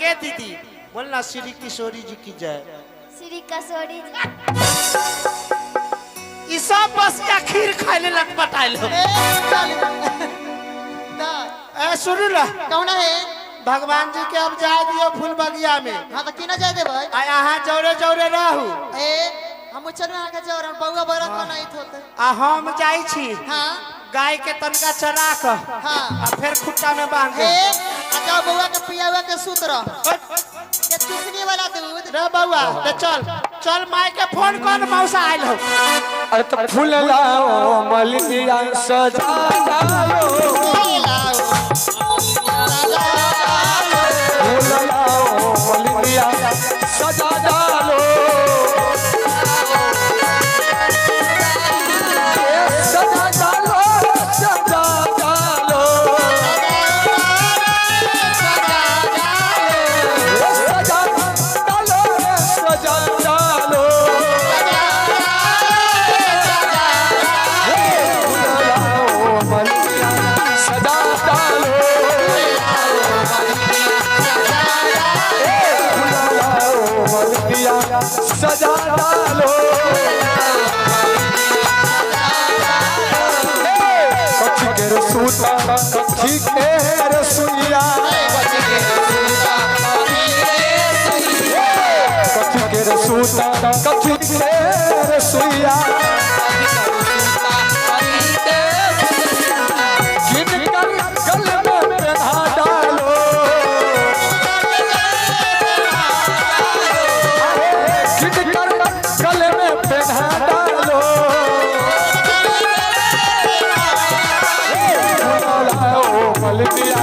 के दीदी बोलना श्री किशोरी जी की जय। श्री किशोरी जी ई सब बस का खीर खाए ले लटपटाइल हो। ए सुन ला कौन है भगवान जी के अब जाए दियो फूल बगिया में। हां तो की ना जाए दे भाई आ यहाँ जौरे जौरे रहू ए हम चलू आहा के जौरे बउआ बरत बनाई होते आ हम जाई छी हां गाय के तनका चरा क हां आ फिर खुट्टा में बांध ए दे। अच्छा बउआ के पियावा के सूत रह के चुसनी वाला दूध रे बउआ ते चल चल माई के फोन कर मौसा आइल हो। अरे तो फूल लाओ मलिया सजा लाओ फूल लाओ मलिया सजा डालो सजा डालो सजा डालो सजा डालो सजा डालो सजा डालो सजा डालो कथी के रसूता कथी के रसुइया कथी के रसूता कथी के रसुइया किनकर गल में पहना डालो किनकर गल में पहना डालो मलिया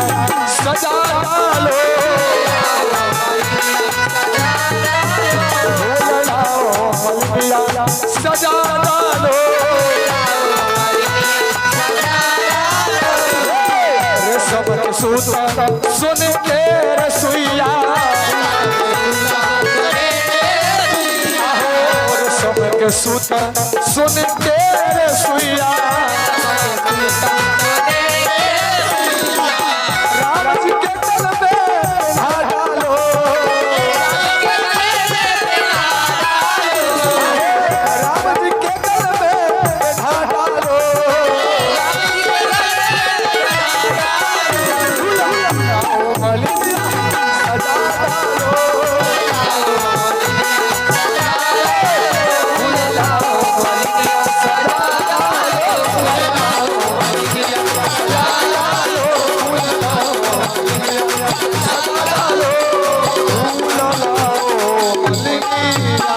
सजा डालो मलिया सजा डालो रे सब सूता सुन के रसुइया रे सब के सूता सुन के रसुइया राम जी के तल में ढा डालो राम जी के तल में ढा डालो मलिया सजा डालो मलिया